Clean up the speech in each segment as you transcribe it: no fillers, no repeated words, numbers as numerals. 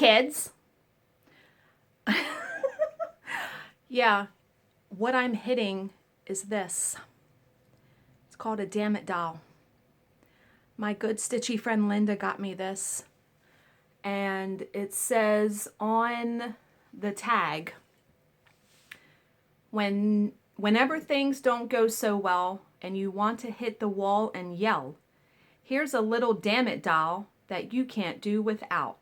kids. Yeah, what I'm hitting is this. It's called a Damn It doll. My good stitchy friend Linda got me this. And it says on the tag, whenever things don't go so well and you want to hit the wall and yell, here's a little damn it doll that you can't do without.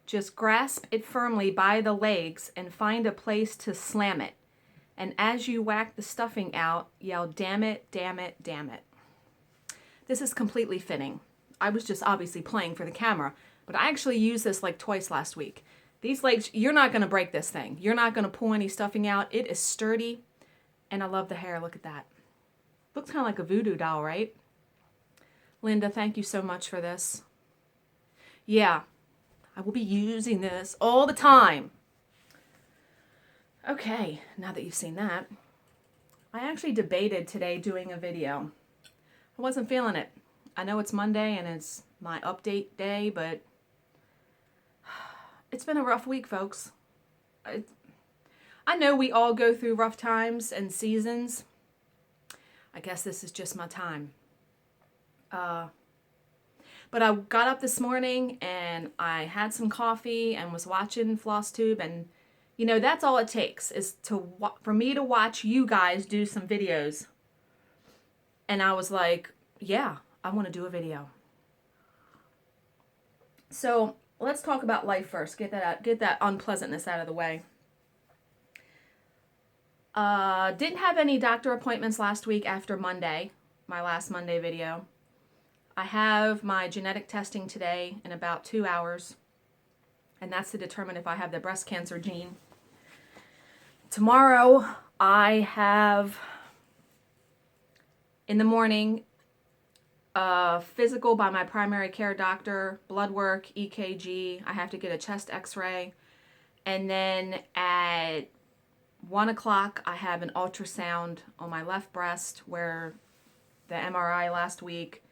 Just grasp it firmly by the legs and find a place to slam it. And as you whack the stuffing out, yell, damn it, damn it, damn it. This is completely fitting. I was just obviously playing for the camera, but I actually used this like twice last week. These legs, you're not going to break this thing. You're not going to pull any stuffing out. It is sturdy, and I love the hair. Look at that. Looks kind of like a voodoo doll, right? Linda, thank you so much for this. Yeah, I will be using this all the time. Okay, now that you've seen that, I actually debated today doing a video. I wasn't feeling it. I know it's Monday and it's my update day, but it's been a rough week, folks. I know we all go through rough times and seasons. I guess this is just my time. But I got up this morning and I had some coffee and was watching Flosstube, and you know, that's all it takes is for me to watch you guys do some videos. And I was like, yeah, I want to do a video. So let's talk about life first. Get that unpleasantness out of the way. Didn't have any doctor appointments last week after Monday, my last Monday video. I have my genetic testing today in about 2 hours, and that's to determine if I have the breast cancer gene. Tomorrow, I have, in the morning, a physical by my primary care doctor, blood work, EKG. I have to get a chest x-ray. And then at 1 o'clock, I have an ultrasound on my left breast where the MRI last week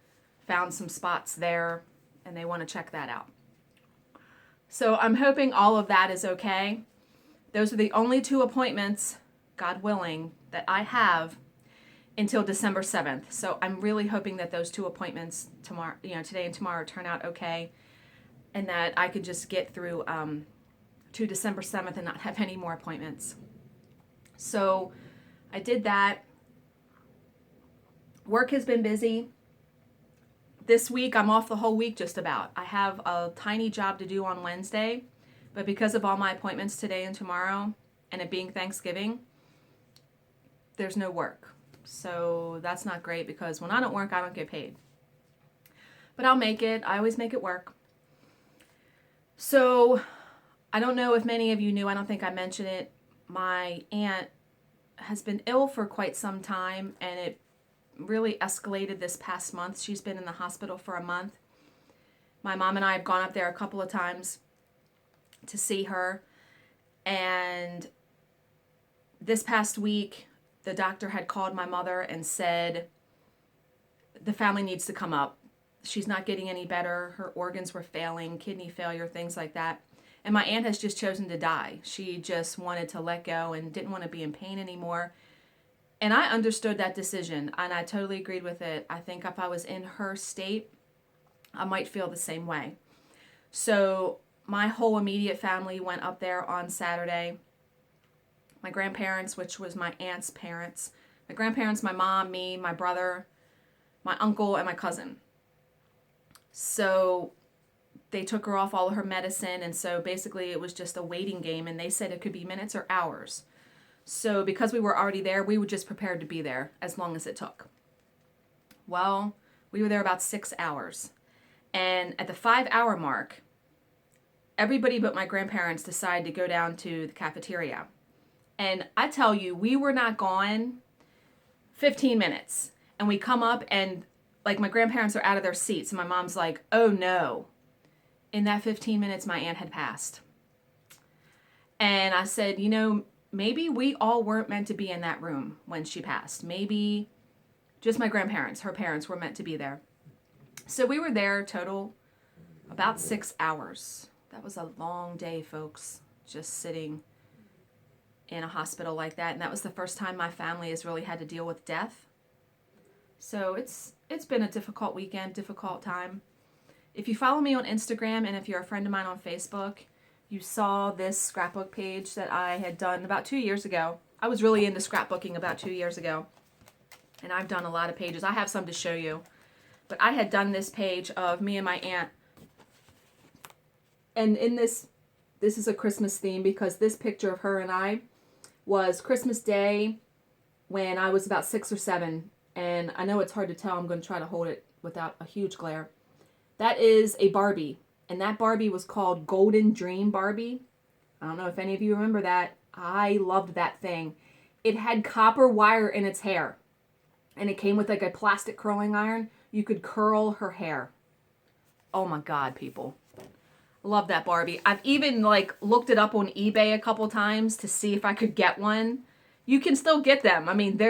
found some spots there, and they want to check that out. So I'm hoping all of that is okay. Those are the only 2 appointments, God willing, that I have until December 7th. So I'm really hoping that those 2 appointments tomorrow, today and tomorrow, turn out okay, and that I could just get through to December 7th and not have any more appointments. So I did that. Work has been busy. This week, I'm off the whole week just about. I have a tiny job to do on Wednesday, but because of all my appointments today and tomorrow, and it being Thanksgiving, there's no work. So that's not great because when I don't work, I don't get paid. But I'll make it. I always make it work. So I don't know if many of you knew, I don't think I mentioned it. My aunt has been ill for quite some time, and it really escalated this past month. She's been in the hospital for a month. My mom and I have gone up there a couple of times to see her, and this past week the doctor had called my mother and said the family needs to come up. She's not getting any better. Her organs were failing, kidney failure, things like that. And my aunt has just chosen to die. She just wanted to let go and didn't want to be in pain anymore. And I understood that decision, and I totally agreed with it. I think if I was in her state, I might feel the same way. So my whole immediate family went up there on Saturday. My grandparents, which was my aunt's parents. My grandparents, my mom, me, my brother, my uncle, and my cousin. So they took her off all of her medicine, and so basically it was just a waiting game, and they said it could be minutes or hours. So because we were already there, we were just prepared to be there as long as it took. Well, we were there about 6 hours. And at the 5-hour mark, everybody but my grandparents decided to go down to the cafeteria. And I tell you, we were not gone 15 minutes. And we come up and like my grandparents are out of their seats. And my mom's like, oh no. In that 15 minutes, my aunt had passed. And I said, maybe we all weren't meant to be in that room when she passed. Maybe just my grandparents, her parents, were meant to be there. So we were there total about 6 hours. That was a long day, folks, just sitting in a hospital like that. And that was the first time my family has really had to deal with death. So it's been a difficult weekend, difficult time. If you follow me on Instagram and if you're a friend of mine on Facebook, you saw this scrapbook page that I had done about 2 years ago. I was really into scrapbooking about 2 years ago. And I've done a lot of pages. I have some to show you. But I had done this page of me and my aunt. And in this is a Christmas theme because this picture of her and I was Christmas Day when I was about 6 or 7. And I know it's hard to tell. I'm going to try to hold it without a huge glare. That is a Barbie. And that Barbie was called Golden Dream Barbie. I don't know if any of you remember that. I loved that thing. It had copper wire in its hair. And it came with like a plastic curling iron. You could curl her hair. Oh my God, people. Love that Barbie. I've even like looked it up on eBay a couple times to see if I could get one. You can still get them. I mean,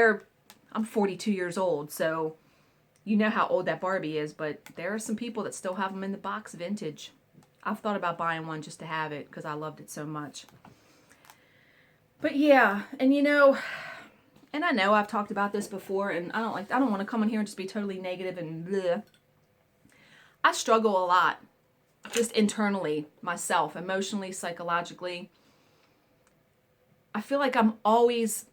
I'm 42 years old, so you know how old that Barbie is, but there are some people that still have them in the box vintage. I've thought about buying one just to have it because I loved it so much. But yeah, and you know, and I know I've talked about this before, and I don't want to come in here and just be totally negative and bleh. I struggle a lot, just internally, myself, emotionally, psychologically. I feel like I'm always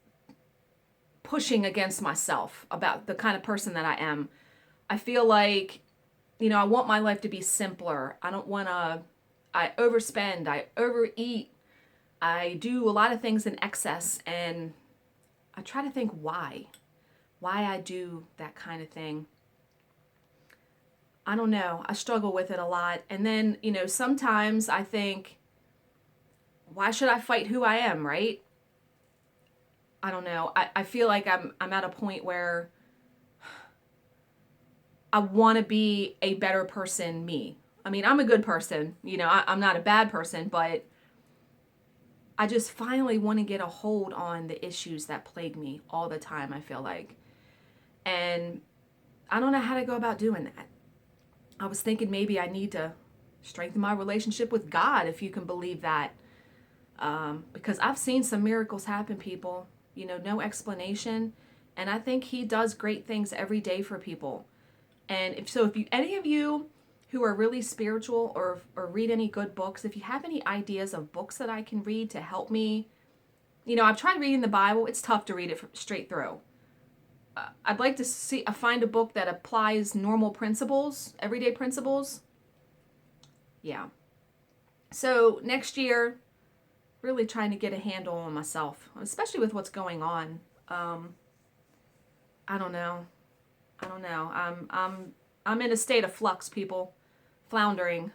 pushing against myself about the kind of person that I am. I feel like, you know, I want my life to be simpler. I overspend, I overeat, I do a lot of things in excess, and I try to think why I do that kind of thing. I don't know. I struggle with it a lot. And then, you know, sometimes I think, why should I fight who I am, right? I don't know. I feel like I'm at a point where I want to be a better person, me. I mean, I'm a good person. You know, I'm not a bad person, but I just finally want to get a hold on the issues that plague me all the time, I feel like. And I don't know how to go about doing that. I was thinking maybe I need to strengthen my relationship with God, if you can believe that. Because I've seen some miracles happen, people. You know, no explanation. And I think he does great things every day for people. And if any of you who are really spiritual or read any good books, if you have any ideas of books that I can read to help me, you know, I've tried reading the Bible. It's tough to read it straight through. I'd like to find a book that applies normal principles, everyday principles. Yeah. So next year, really trying to get a handle on myself, especially with what's going on. I don't know. I'm in a state of flux, people. Floundering,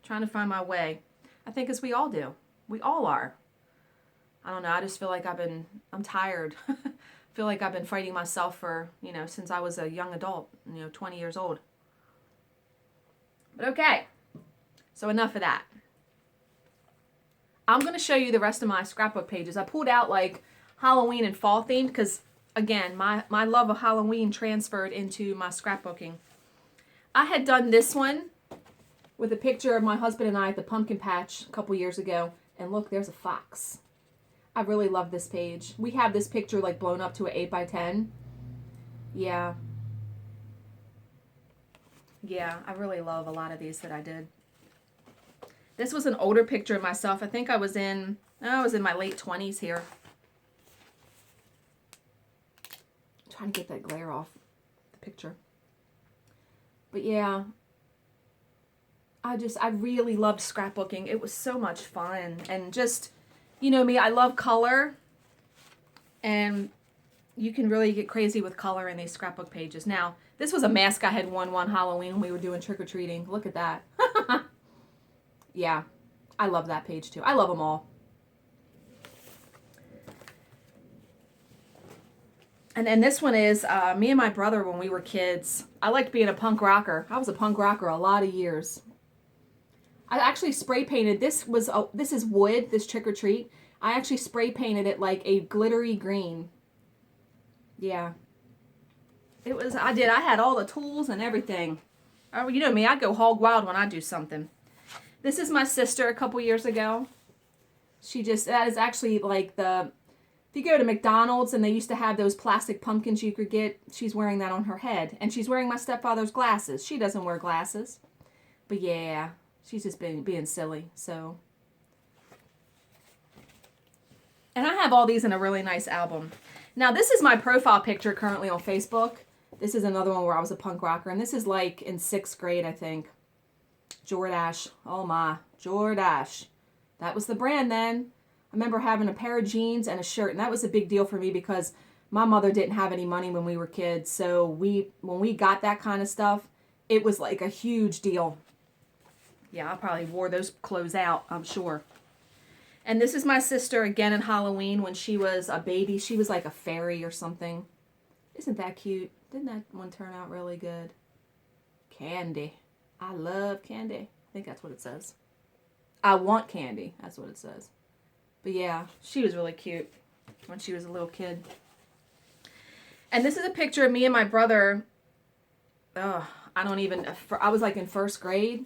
trying to find my way. I think as we all do. We all are. I don't know. I just feel like I'm tired. Feel like I've been fighting myself for, you know, since I was a young adult, 20 years old. But okay. So enough of that. I'm going to show you the rest of my scrapbook pages. I pulled out like Halloween and fall themed because, again, my love of Halloween transferred into my scrapbooking. I had done this one with a picture of my husband and I at the pumpkin patch a couple years ago. And look, there's a fox. I really love this page. We have this picture like blown up to an 8x10. Yeah. Yeah, I really love a lot of these that I did. This was an older picture of myself. I think I was in my late 20s here. I'm trying to get that glare off the picture. But yeah, I really loved scrapbooking. It was so much fun. And just, you know me, I love color. And you can really get crazy with color in these scrapbook pages. Now, this was a mask I had won one Halloween when we were doing trick-or-treating. Look at that. Yeah, I love that page too. I love them all. And then this one is me and my brother when we were kids. I liked being a punk rocker. I was a punk rocker a lot of years. I actually spray painted. This is wood, this trick or treat. I actually spray painted it like a glittery green. Yeah. I had all the tools and everything. Oh, you know me, I go hog wild when I do something. This is my sister a couple years ago. That is actually like if you go to McDonald's and they used to have those plastic pumpkins you could get, she's wearing that on her head. And she's wearing my stepfather's glasses. She doesn't wear glasses. But yeah, she's just being silly, so. And I have all these in a really nice album. Now, this is my profile picture currently on Facebook. This is another one where I was a punk rocker. And this is like in 6th grade, I think. Jordache. Oh my, Jordache. That was the brand then. I remember having a pair of jeans and a shirt. And that was a big deal for me because my mother didn't have any money when we were kids. So when we got that kind of stuff, it was like a huge deal. Yeah, I probably wore those clothes out, I'm sure. And this is my sister again in Halloween when she was a baby. She was like a fairy or something. Isn't that cute? Didn't that one turn out really good? Candy. I love candy. I think that's what it says. I want candy. That's what it says. But yeah, she was really cute when she was a little kid. And this is a picture of me and my brother. I was like in 1st grade.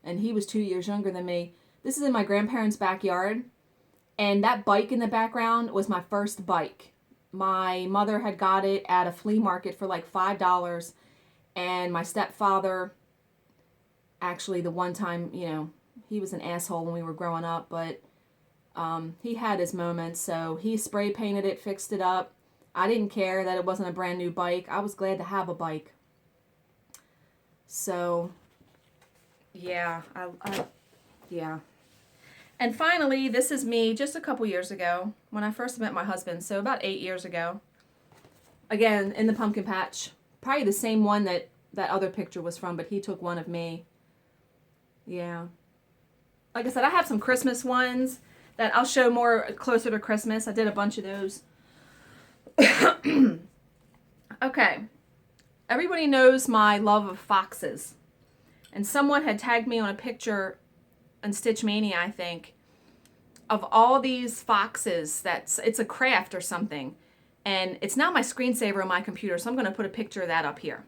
And he was 2 years younger than me. This is in my grandparents' backyard. And that bike in the background was my first bike. My mother had got it at a flea market for like $5. And my stepfather, actually the one time, he was an asshole when we were growing up. But he had his moments. So he spray painted it, fixed it up. I didn't care that it wasn't a brand new bike. I was glad to have a bike. So, yeah, yeah. And finally, this is me just a couple years ago when I first met my husband. So about 8 years ago. Again, in the pumpkin patch. Probably the same one that other picture was from, but he took one of me. Yeah. Like I said, I have some Christmas ones that I'll show more closer to Christmas. I did a bunch of those. Okay. Everybody knows my love of foxes. And someone had tagged me on a picture on Stitch Mania, I think, of all these foxes. It's a craft or something. And it's not my screensaver on my computer, so I'm going to put a picture of that up here.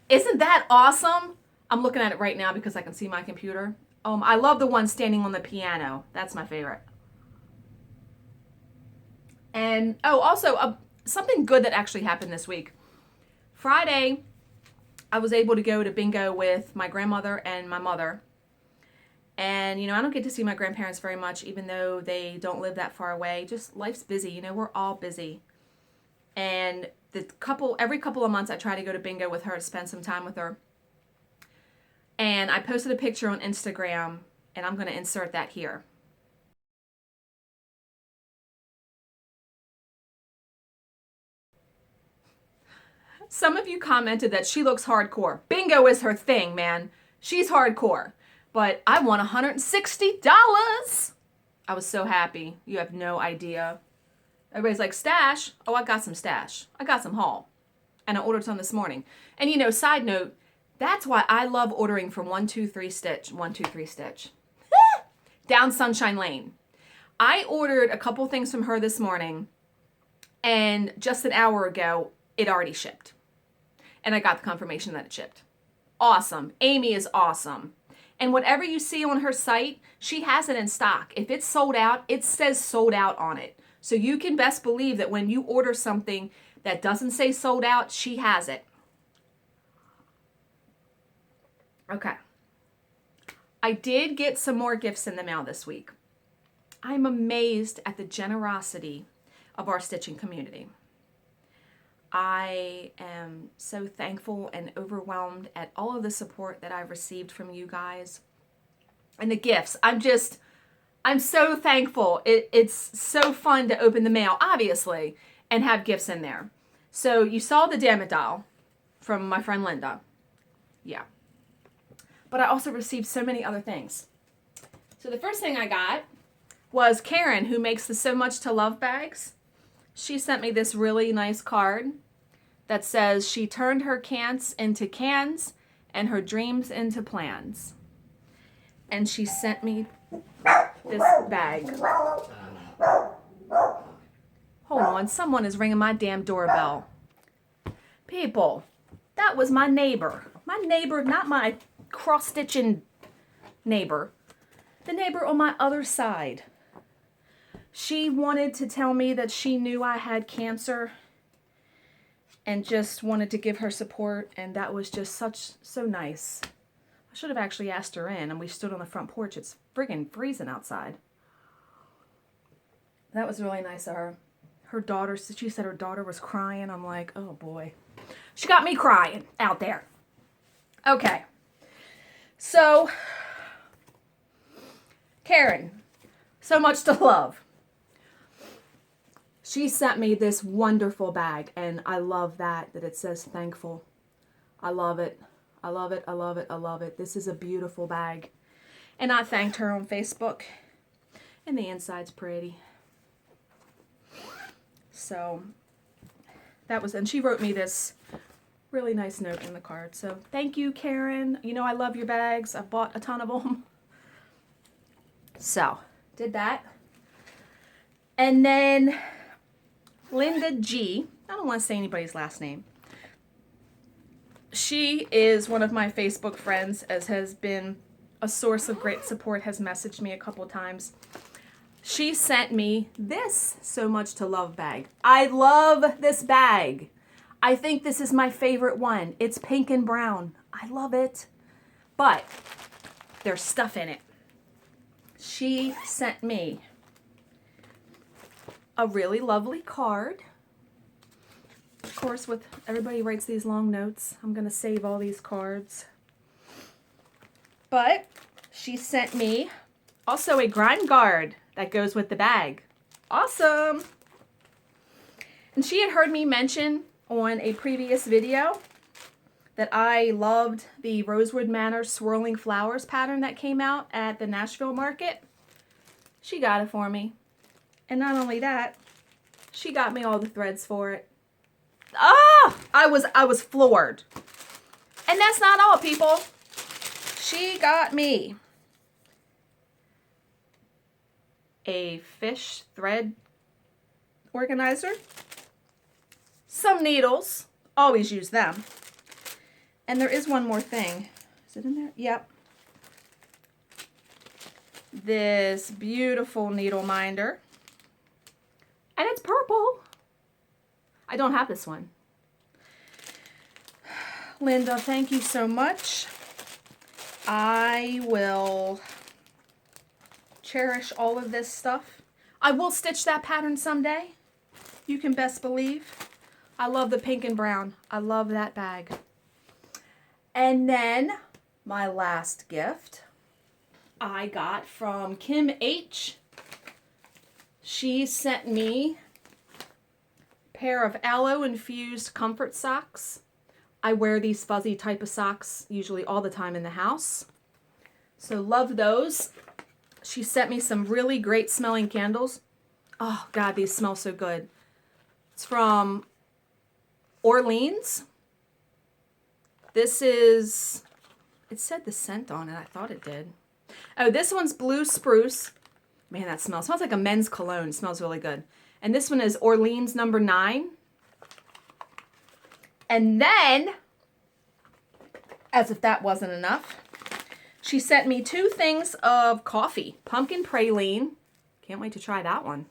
Isn't that awesome? I'm looking at it right now because I can see my computer. I love the one standing on the piano. That's my favorite. And, also, something good that actually happened this week. Friday, I was able to go to bingo with my grandmother and my mother. And, I don't get to see my grandparents very much, even though they don't live that far away. Just life's busy. We're all busy. And every couple of months, I try to go to bingo with her to spend some time with her. And I posted a picture on Instagram, and I'm going to insert that here. Some of you commented that she looks hardcore. Bingo is her thing, man. She's hardcore. But I won $160. I was so happy. You have no idea. Everybody's like, stash? Oh, I got some stash. I got some haul. And I ordered some this morning. And side note, that's why I love ordering from 123 Stitch. 123 Stitch. Down Sunshine Lane. I ordered a couple things from her this morning. And just an hour ago, it already shipped. And I got the confirmation that it shipped. Awesome. Amy is awesome. And whatever you see on her site, she has it in stock. If it's sold out, it says sold out on it. So you can best believe that when you order something that doesn't say sold out, she has it. Okay. I did get some more gifts in the mail this week. I'm amazed at the generosity of our stitching community. I am so thankful and overwhelmed at all of the support that I've received from you guys and the gifts. I'm so thankful. It's so fun to open the mail, obviously, and have gifts in there. So you saw the Damn It doll from my friend Linda. Yeah. But I also received so many other things. So the first thing I got was Karen, who makes the So Much to Love bags. She sent me this really nice card that says she turned her cans into cans and her dreams into plans. And she sent me this bag. Hold on, someone is ringing my damn doorbell. People, that was my neighbor. My neighbor, not my cross-stitching neighbor. The neighbor on my other side. She wanted to tell me that she knew I had cancer and just wanted to give her support, and that was just so nice. I should have actually asked her in, and we stood on the front porch. It's friggin' freezing outside. That was really nice of her. Her daughter, she said her daughter was crying. I'm like, oh boy. She got me crying out there. Okay. So, Karen, so much to love. She sent me this wonderful bag, and I love that it says thankful. I love it. I love it. I love it. I love it. This is a beautiful bag. And I thanked her on Facebook, and the inside's pretty. So that was, and she wrote me this really nice note in the card. So thank you, Karen. You know I love your bags. I bought a ton of them. So did that. And then Linda G, I don't want to say anybody's last name. She is one of my Facebook friends, as has been a source of great support, has messaged me a couple times. She sent me this So Much to Love bag. I love this bag. I think this is my favorite one. It's pink and brown. I love it. But there's stuff in it. She sent me a really lovely card. Of course, with everybody writes these long notes, I'm going to save all these cards. But she sent me also a grind guard that goes with the bag. Awesome! And she had heard me mention on a previous video that I loved the Rosewood Manor swirling flowers pattern that came out at the Nashville market. She got it for me. And not only that, she got me all the threads for it. Ah! I was floored. And that's not all, people. She got me a fish thread organizer, some needles, always use them, and there is one more thing. Is it in there? Yep. This beautiful needle minder, and it's purple. I don't have this one. Linda, thank you so much. I will cherish all of this stuff. I will stitch that pattern someday. You can best believe. I love the pink and brown. I love that bag. And then my last gift I got from Kim H. She sent me a pair of aloe infused comfort socks. I wear these fuzzy type of socks usually all the time in the house. So love those. She sent me some really great smelling candles. Oh God, these smell so good. It's from Orleans. This is, it said the scent on it. I thought it did. Oh, this one's Blue Spruce. Man, that smells like a men's cologne. It smells really good. And this one is Orleans number 9. And then, as if that wasn't enough, she sent me 2 things of coffee. Pumpkin praline. Can't wait to try that one.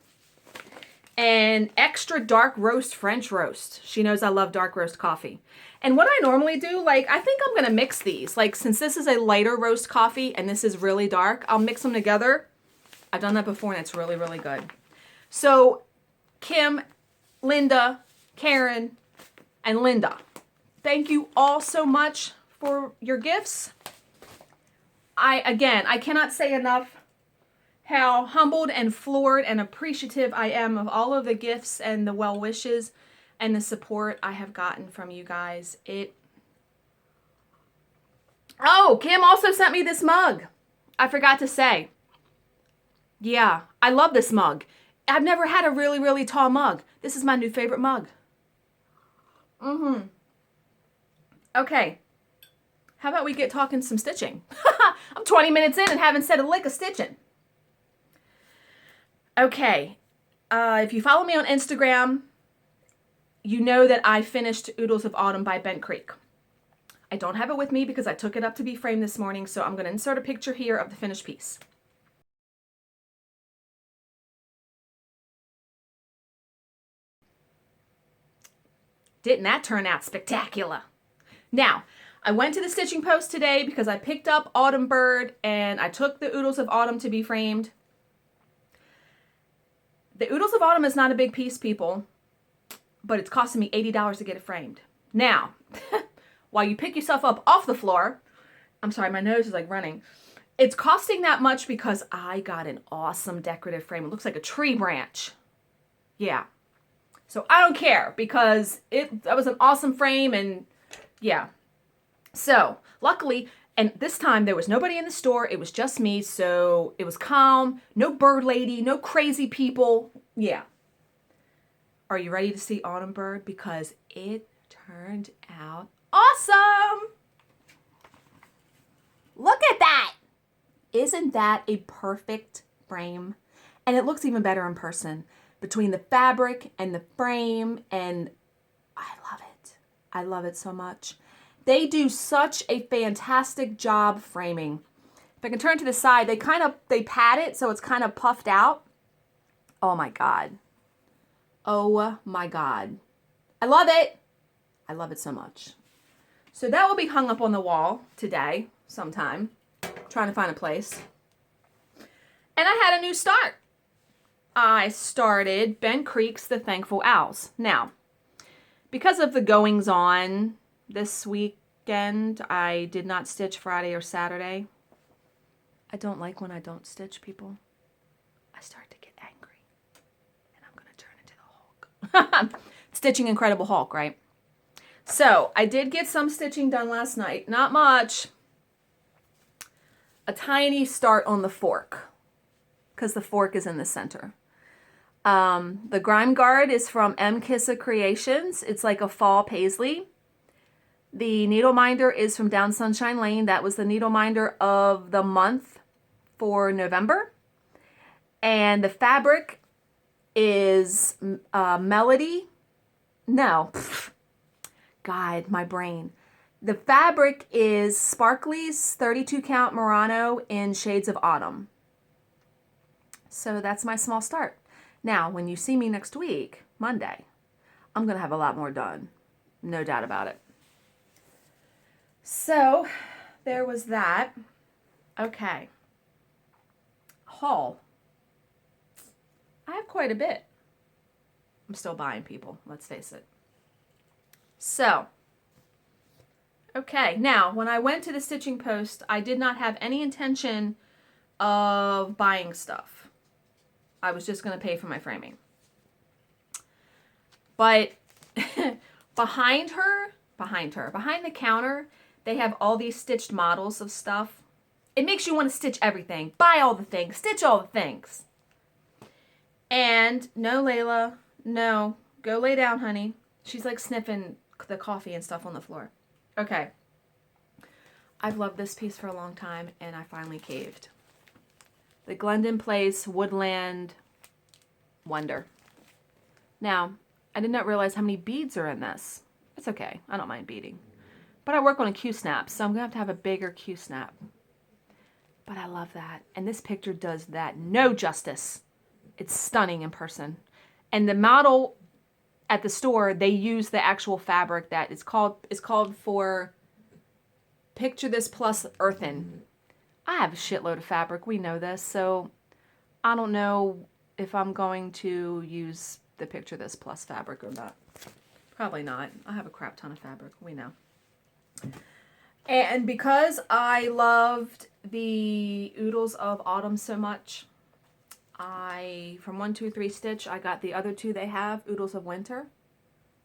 And extra dark roast French roast. She knows I love dark roast coffee. And what I normally do, like, I think I'm going to mix these. Like, since this is a lighter roast coffee and this is really dark, I'll mix them together. I've done that before and it's really, really good. So, Kim, Linda, Karen, and Linda, thank you all so much for your gifts. I cannot say enough how humbled and floored and appreciative I am of all of the gifts and the well wishes and the support I have gotten from you guys. Oh, Kim also sent me this mug. I forgot to say. Yeah, I love this mug. I've never had a really, really tall mug. This is my new favorite mug. Okay. How about we get talking some stitching? I'm 20 minutes in and haven't said a lick of stitching. Okay. If you follow me on Instagram, you know that I finished Oodles of Autumn by Bent Creek. I don't have it with me because I took it up to be framed this morning, so I'm going to insert a picture here of the finished piece. Didn't that turn out spectacular? Now, I went to the stitching post today because I picked up Autumn Bird and I took the Oodles of Autumn to be framed. The Oodles of Autumn is not a big piece, people, but it's costing me $80 to get it framed. Now, while you pick yourself up off the floor, I'm sorry, my nose is like running. It's costing that much because I got an awesome decorative frame. It looks like a tree branch. Yeah. So I don't care because that was an awesome frame and yeah. So luckily, and this time there was nobody in the store. It was just me. So it was calm. No bird lady, no crazy people. Yeah. Are you ready to see Autumn Bird? Because it turned out awesome. Look at that. Isn't that a perfect frame? And it looks even better in person. Between the fabric and the frame, and I love it. I love it so much. They do such a fantastic job framing. If I can turn to the side, they pat it so it's kind of puffed out. Oh my God. Oh my God. I love it. I love it so much. So that will be hung up on the wall today sometime. Trying to find a place. And I had a new start. I started Bent Creek's The Thankful Owls. Now, because of the goings on this weekend, I did not stitch Friday or Saturday. I don't like when I don't stitch, people. I start to get angry. And I'm going to turn into the Hulk. Stitching Incredible Hulk, right? So, I did get some stitching done last night. Not much. A tiny start on the fork. Because the fork is in the center. The Grime Guard is from M. Kissa Creations. It's like a fall paisley. The needle minder is from Down Sunshine Lane. That was the needle minder of the month for November. And the fabric is Melody. No. God, my brain. The fabric is Sparkly's 32 count Murano in Shades of Autumn. So that's my small start. Now, when you see me next week, Monday, I'm going to have a lot more done. No doubt about it. So, there was that. Okay. Haul. I have quite a bit. I'm still buying, people. Let's face it. So, okay. Now, when I went to the stitching post, I did not have any intention of buying stuff. I was just going to pay for my framing. But behind the counter, they have all these stitched models of stuff. It makes you want to stitch everything. Buy all the things. Stitch all the things. And no, Layla, no. Go lay down, honey. She's like sniffing the coffee and stuff on the floor. Okay. I've loved this piece for a long time, and I finally caved. The Glendon Place Woodland Wonder. Now, I did not realize how many beads are in this. It's okay. I don't mind beading. But I work on a Q-snap, so I'm going to have a bigger Q-snap. But I love that. And this picture does that no justice. It's stunning in person. And the model at the store, they use the actual fabric that is called for Picture This Plus Earthen. I have a shitload of fabric. We know this. So I don't know if I'm going to use the Picture This Plus fabric or not. Probably not. I have a crap ton of fabric. We know. And because I loved the Oodles of Autumn so much, from 123 Stitch, I got the other two they have, Oodles of Winter.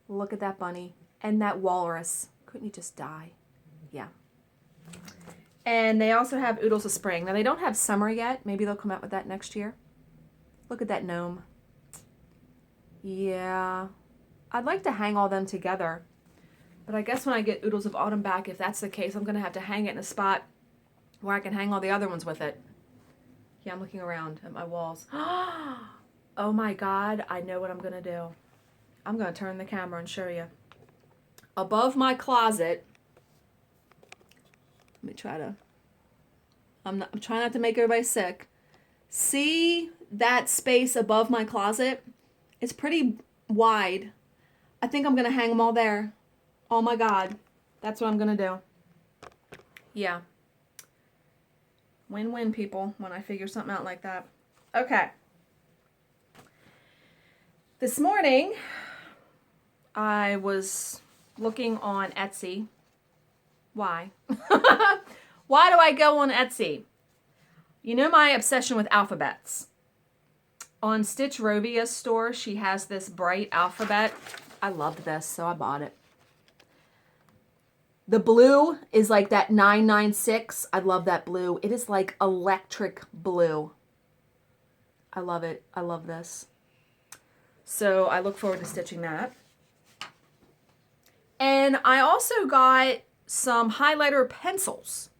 Look at that bunny. And that walrus. Couldn't you just die? Yeah. And they also have Oodles of Spring. Now, they don't have summer yet. Maybe they'll come out with that next year. Look at that gnome. Yeah. I'd like to hang all them together. But I guess when I get Oodles of Autumn back, if that's the case, I'm going to have to hang it in a spot where I can hang all the other ones with it. Yeah, I'm looking around at my walls. Oh my God, I know what I'm going to do. I'm going to turn the camera and show you. Above my closet, let me try to, I'm trying not to make everybody sick. See that space above my closet? It's pretty wide. I think I'm going to hang them all there. Oh my God. That's what I'm going to do. Yeah. Win-win, people, when I figure something out like that. Okay. This morning, I was looking on Etsy. Why? Why do I go on Etsy? You know my obsession with alphabets. On Stitch Rovia's store, she has this bright alphabet. I loved this, so I bought it. The blue is like that 996. I love that blue. It is like electric blue. I love it. I love this. So I look forward to stitching that. And I also got some highlighter pencils.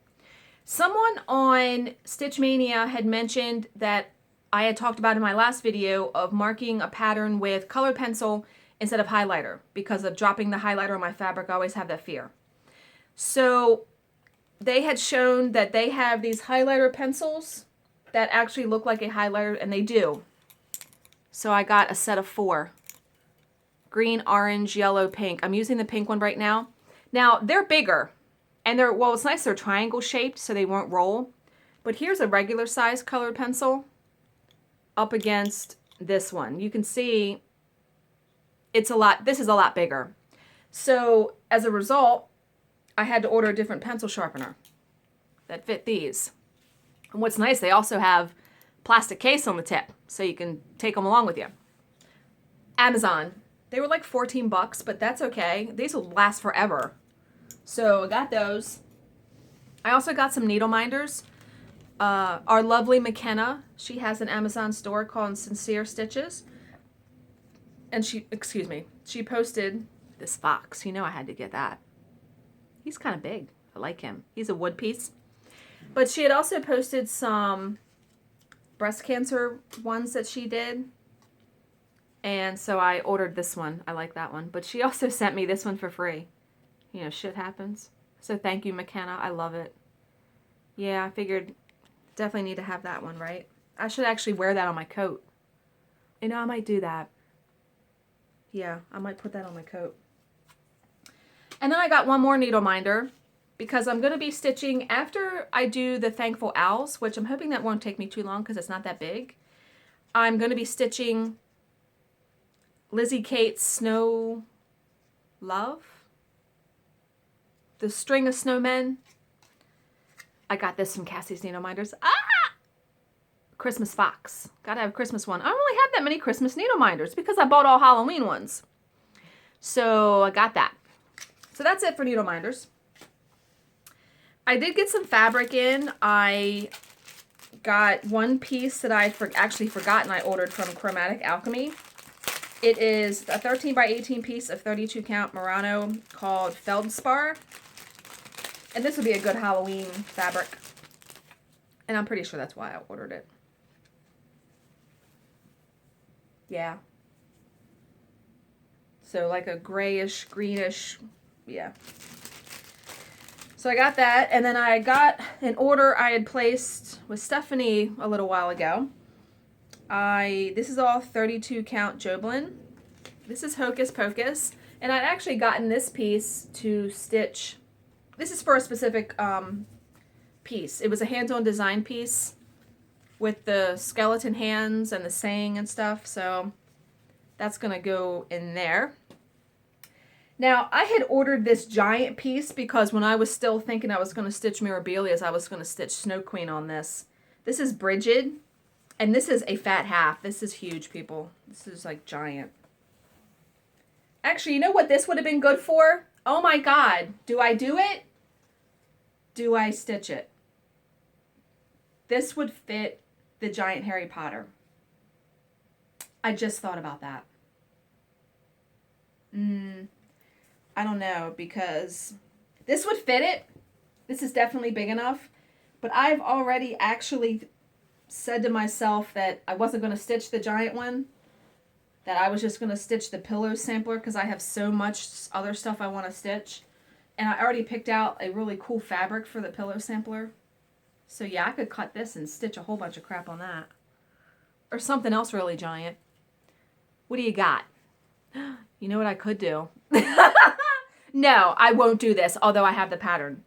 Someone on Stitch Mania had mentioned that I had talked about in my last video of marking a pattern with colored pencil instead of highlighter. Because of dropping the highlighter on my fabric, I always have that fear. So they had shown that they have these highlighter pencils that actually look like a highlighter, and they do. So I got a set of 4. Green, orange, yellow, pink. I'm using the pink one right now. Now, they're bigger. And they're, well, it's nice they're triangle shaped so they won't roll. But here's a regular size colored pencil up against this one. You can see it's a lot, this is a lot bigger. So as a result, I had to order a different pencil sharpener that fit these. And what's nice, they also have plastic case on the tip, so you can take them along with you. Amazon. They were like 14 bucks, but that's okay. These will last forever. So I got those. I also got some needle minders. Our lovely McKenna, she has an Amazon store called Sincere Stitches. And she posted this fox. You know I had to get that. He's kind of big. I like him. He's a wood piece. But she had also posted some breast cancer ones that she did. And so I ordered this one. I like that one. But she also sent me this one for free. You know, shit happens. So thank you, McKenna. I love it. Yeah, I figured definitely need to have that one, right? I should actually wear that on my coat. You know, I might do that. Yeah, I might put that on my coat. And then I got one more needle minder because I'm going to be stitching after I do the Thankful Owls, which I'm hoping that won't take me too long because it's not that big. I'm going to be stitching Lizzie Kate's Snow Love. The String of Snowmen. I got this from Cassie's Needle Minders. Ah! Christmas Fox. Gotta have a Christmas one. I don't really have that many Christmas needle minders because I bought all Halloween ones. So I got that. So that's it for needle minders. I did get some fabric in. I got one piece that I actually forgotten I ordered from Chromatic Alchemy. It is a 13 by 18 piece of 32 count Murano called Feldspar. And this would be a good Halloween fabric. And I'm pretty sure that's why I ordered it. Yeah. So like a grayish, greenish, yeah. So I got that, and then I got an order I had placed with Stephanie a little while ago. This is all 32 count Joblin. This is Hocus Pocus, and I'd actually gotten this piece to stitch. This is for a specific piece. It was a hands-on design piece with the skeleton hands and the saying and stuff, so that's gonna go in there. Now, I had ordered this giant piece because when I was still thinking I was going to stitch Mirabilias, I was going to stitch Snow Queen on this. This is Brigid, and this is a fat half. This is huge, people. This is like giant. Actually, you know what this would have been good for? Oh my God. Do I do it? Do I stitch it? This would fit the giant Harry Potter. I just thought about that. I don't know, because this would fit it. This is definitely big enough. But I've already actually said to myself that I wasn't going to stitch the giant one. that I was just going to stitch the pillow sampler because I have so much other stuff I want to stitch. And I already picked out a really cool fabric for the pillow sampler. So yeah, I could cut this and stitch a whole bunch of crap on that. Or something else really giant. What do you got? You know what I could do? No, I won't do this, although I have the pattern.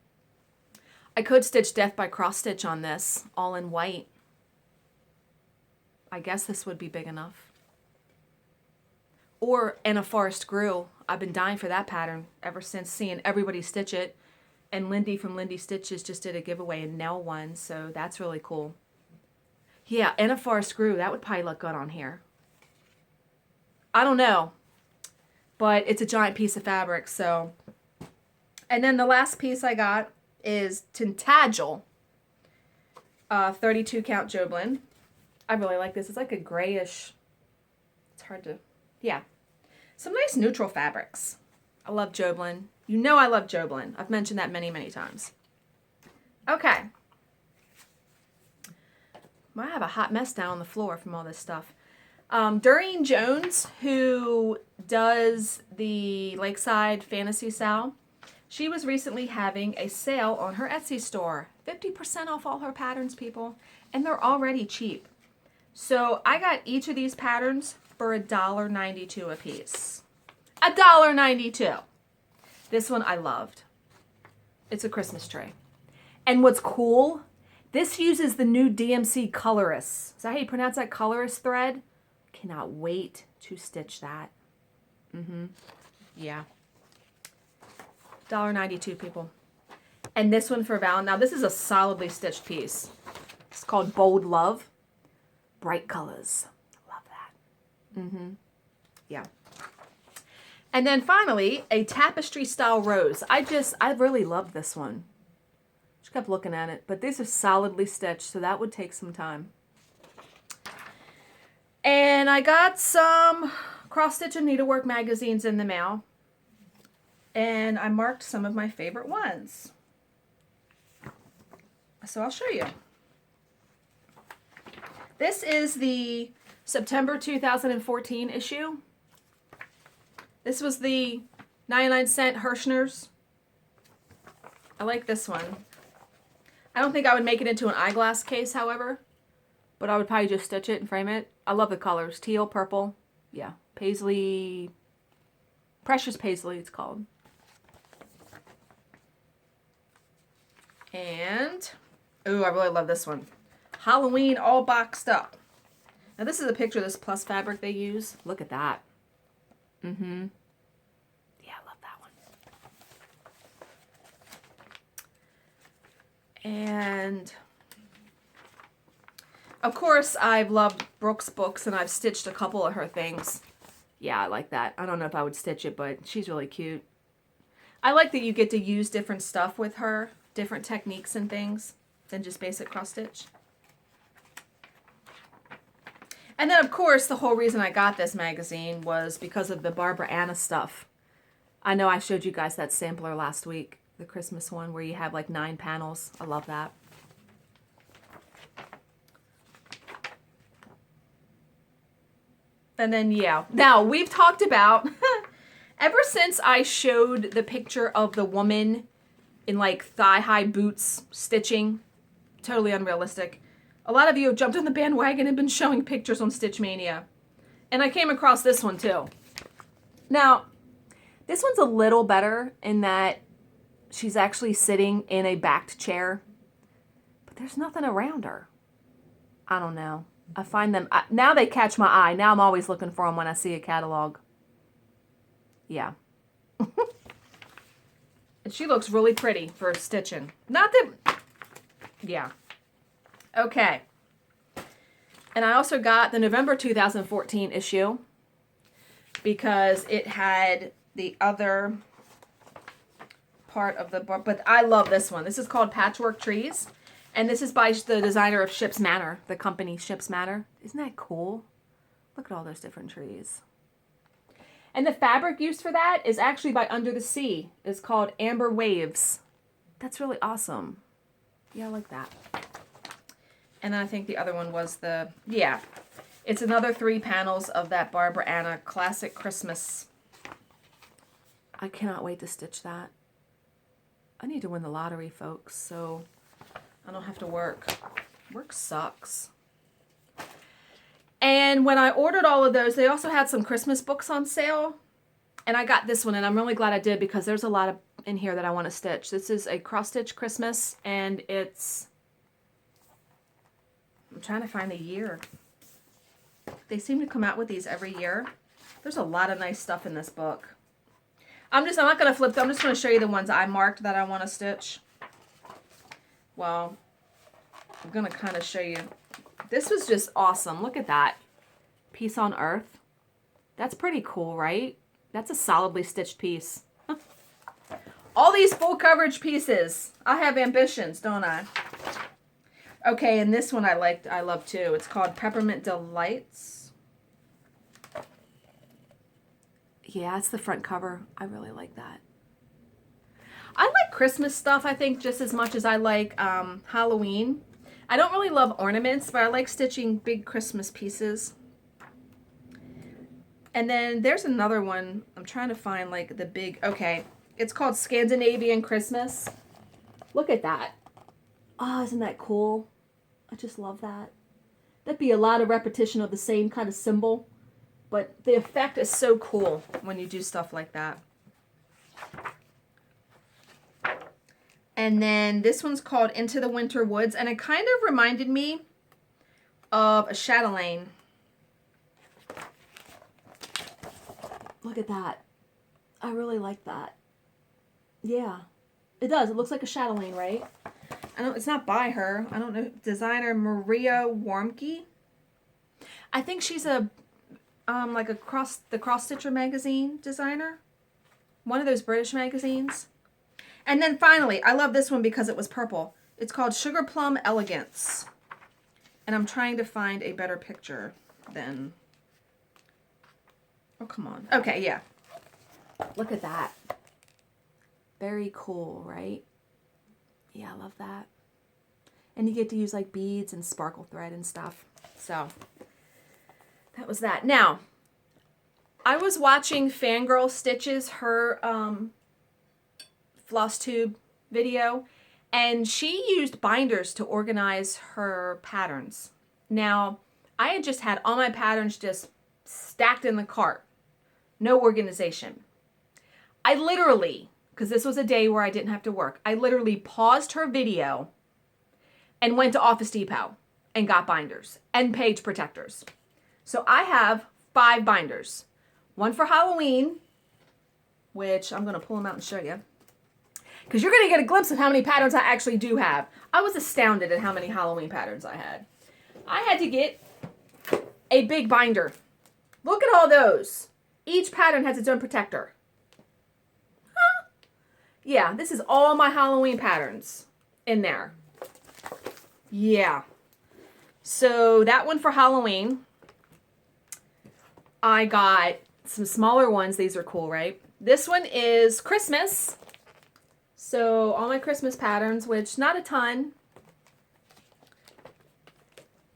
I could stitch Death by Cross Stitch on this, all in white. I guess this would be big enough. Or in a Forest Grew. I've been dying for that pattern ever since seeing everybody stitch it. And Lindy from Lindy Stitches just did a giveaway in Nell one, so that's really cool. Yeah, in a Forest Grew, that would probably look good on here. I don't know, but it's a giant piece of fabric, so. And then the last piece I got is Tintagel, 32 count Joblin. I really like this. It's like a grayish, it's hard to, yeah. Some nice neutral fabrics. I love Joblin. You know I love Joblin. I've mentioned that many, many times. Okay. I have a hot mess down on the floor from all this stuff. Doreen Jones, who does the Lakeside Fantasy Sal, she was recently having a sale on her Etsy store. 50% off all her patterns, people. And they're already cheap. So I got each of these patterns for $1.92 a piece. $1.92. This one I loved. It's a Christmas tree. And what's cool, this uses the new DMC Colorist. Is that how you pronounce that? Colorist thread? Cannot wait to stitch that. Yeah. $1.92, people. And this one for Val. Now, this is a solidly stitched piece. It's called Bold Love. Bright colors. Love that. Yeah. And then finally, a tapestry style rose. I really loved this one. Just kept looking at it. But these are solidly stitched, so that would take some time. And I got some Cross Stitch and Needlework magazines in the mail. And I marked some of my favorite ones. So I'll show you. This is the September 2014 issue. This was the 99-cent Hirschner's. I like this one. I don't think I would make it into an eyeglass case, however. But I would probably just stitch it and frame it. I love the colors. Teal, purple. Yeah. Paisley. Precious Paisley, it's called. And, ooh, I really love this one. Halloween all boxed up. Now this is a picture of this plus fabric they use. Look at that. Yeah, I love that one. And of course, I've loved Brooke's books and I've stitched a couple of her things. Yeah, I like that. I don't know if I would stitch it, but she's really cute. I like that you get to use different stuff with her, different techniques and things than just basic cross stitch. And then, of course, the whole reason I got this magazine was because of the Barbara Anna stuff. I know I showed you guys that sampler last week, the Christmas one, where you have like 9 panels. I love that. And then, yeah. Now, we've talked about, ever since I showed the picture of the woman in like thigh-high boots stitching, totally unrealistic, a lot of you have jumped on the bandwagon and been showing pictures on Stitch Mania. And I came across this one too. Now, this one's a little better in that she's actually sitting in a backed chair. But there's nothing around her. I don't know. I find them, now they catch my eye. Now I'm always looking for them when I see a catalog. Yeah. And she looks really pretty for stitching. Not that, yeah. Okay. And I also got the November 2014 issue because it had the other part of the book. But I love this one. This is called Patchwork Trees. And this is by the designer of Ship's Manor, the company Ship's Manor. Isn't that cool? Look at all those different trees. And the fabric used for that is actually by Under the Sea. It's called Amber Waves. That's really awesome. Yeah, I like that. And then I think the other one was the, yeah. It's another 3 panels of that Barbara Anna Classic Christmas. I cannot wait to stitch that. I need to win the lottery, folks, so I don't have to work. Work sucks. And when I ordered all of those, they also had some Christmas books on sale. And I got this one, and I'm really glad I did because there's a lot of in here that I want to stitch. This is a cross-stitch Christmas, and it's... I'm trying to find the year. They seem to come out with these every year. There's a lot of nice stuff in this book. I'm not going to flip them. I'm just going to show you the ones I marked that I want to stitch. Well, I'm going to kind of show you. This was just awesome. Look at that. Peace on Earth. That's pretty cool, right? That's a solidly stitched piece. All these full coverage pieces. I have ambitions, don't I? Okay, and this one I love too. It's called Peppermint Delights. Yeah, it's the front cover. I really like that. I like Christmas stuff, I think, just as much as I like Halloween. I don't really love ornaments, but I like stitching big Christmas pieces. And then there's another one. I'm trying to find like the big, okay. It's called Scandinavian Christmas. Look at that. Oh, isn't that cool? I just love that. That'd be a lot of repetition of the same kind of symbol. But the effect is so cool when you do stuff like that. And then this one's called Into the Winter Woods. And it kind of reminded me of a chatelaine. Look at that. I really like that. Yeah, it does. It looks like a chatelaine, right? It's not by her. I don't know. Designer Maria Warmke. I think she's a like the Cross Stitcher magazine designer. One of those British magazines. And then finally, I love this one because it was purple. It's called Sugar Plum Elegance. And I'm trying to find a better picture than... Oh, come on. Okay, yeah. Look at that. Very cool, right? Yeah, I love that. And you get to use like beads and sparkle thread and stuff. So that was that. Now, I was watching Fangirl Stitches, her Flosstube video, and she used binders to organize her patterns. Now, I had just had all my patterns just stacked in the cart. No organization. I literally, because this was a day where I didn't have to work, I literally paused her video and went to Office Depot and got binders and page protectors. So I have 5 binders. One for Halloween, which I'm going to pull them out and show you. Because you're going to get a glimpse of how many patterns I actually do have. I was astounded at how many Halloween patterns I had. I had to get a big binder. Look at all those. Each pattern has its own protector. Huh? Yeah, this is all my Halloween patterns in there. Yeah. So that one for Halloween. I got some smaller ones. These are cool, right? This one is Christmas. So all my Christmas patterns, which not a ton.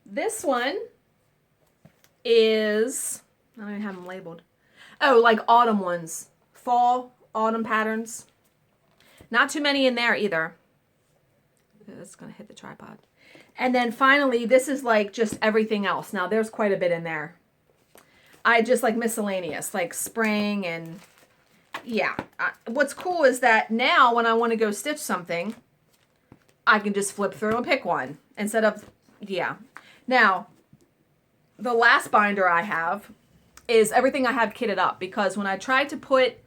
This one is, I don't even have them labeled. Oh, like autumn ones. Fall, autumn patterns. Not too many in there either. It's going to hit the tripod. And then finally, this is like just everything else. Now, there's quite a bit in there. I just like miscellaneous, like spring and yeah. What's cool is that now when I want to go stitch something, I can just flip through and pick one instead of, yeah. Now, the last binder I have is everything I have kitted up, because when I tried to put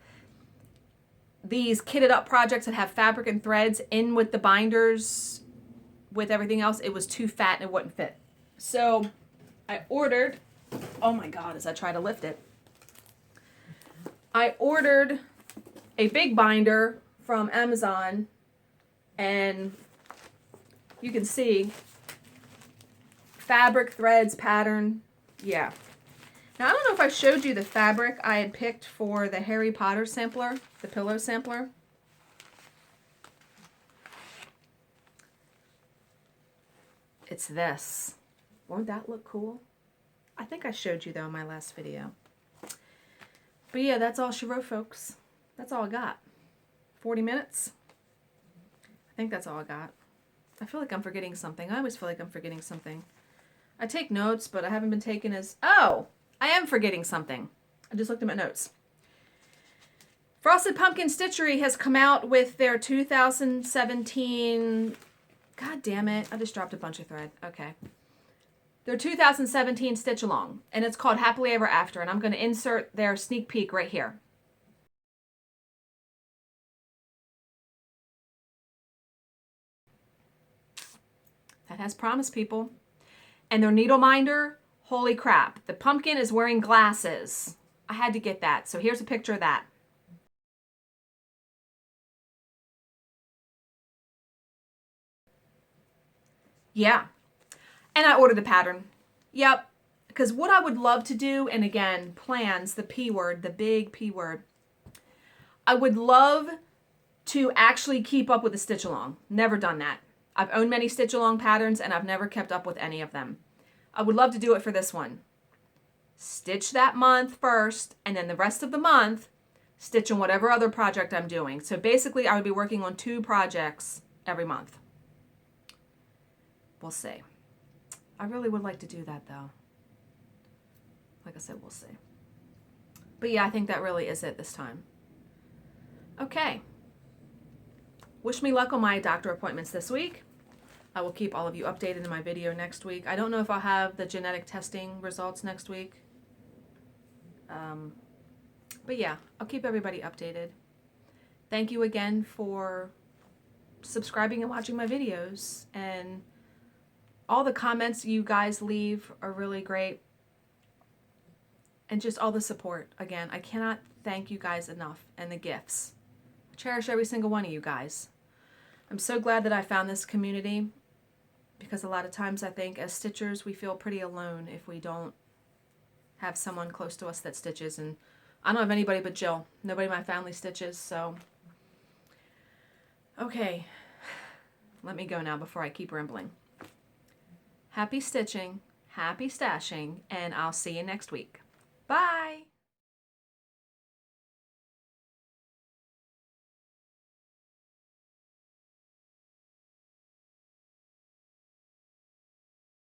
these kitted up projects that have fabric and threads in with the binders with everything else, it was too fat and it wouldn't fit. So I ordered, oh my God, as I try to lift it, I ordered a big binder from Amazon, and you can see fabric, threads, pattern, yeah. Now, I don't know if I showed you the fabric I had picked for the Harry Potter sampler, the pillow sampler. It's this. Won't that look cool? I think I showed you though in my last video. But yeah, that's all she wrote, folks. That's all I got. 40 minutes. I think that's all I got. I feel like I'm forgetting something. I always feel like I'm forgetting something. I take notes, but I haven't been taking as... Oh, I am forgetting something. I just looked at my notes. Frosted Pumpkin Stitchery has come out with their 2017... God damn it. I just dropped a bunch of thread. Okay. Their 2017 Stitch Along. And it's called Happily Ever After. And I'm going to insert their sneak peek right here. That has promise, people. And their needle minder, holy crap. The pumpkin is wearing glasses. I had to get that. So here's a picture of that. Yeah. And I ordered the pattern. Yep. Because what I would love to do, and again, plans, the P word, the big P word. I would love to actually keep up with the stitch along. Never done that. I've owned many stitch along patterns and I've never kept up with any of them. I would love to do it for this one. Stitch that month first, and then the rest of the month, stitch on whatever other project I'm doing. So basically, I would be working on 2 projects every month. We'll see. I really would like to do that, though. Like I said, we'll see. But yeah, I think that really is it this time. Okay. Wish me luck on my doctor appointments this week. I will keep all of you updated in my video next week. I don't know if I'll have the genetic testing results next week. But yeah, I'll keep everybody updated. Thank you again for subscribing and watching my videos. And all the comments you guys leave are really great. And just all the support. Again, I cannot thank you guys enough. And the gifts. I cherish every single one of you guys. I'm so glad that I found this community. Because a lot of times I think as stitchers we feel pretty alone if we don't have someone close to us that stitches. And I don't have anybody but Jill. Nobody in my family stitches, so... Okay. Let me go now before I keep rambling. Happy stitching, happy stashing, and I'll see you next week. Bye!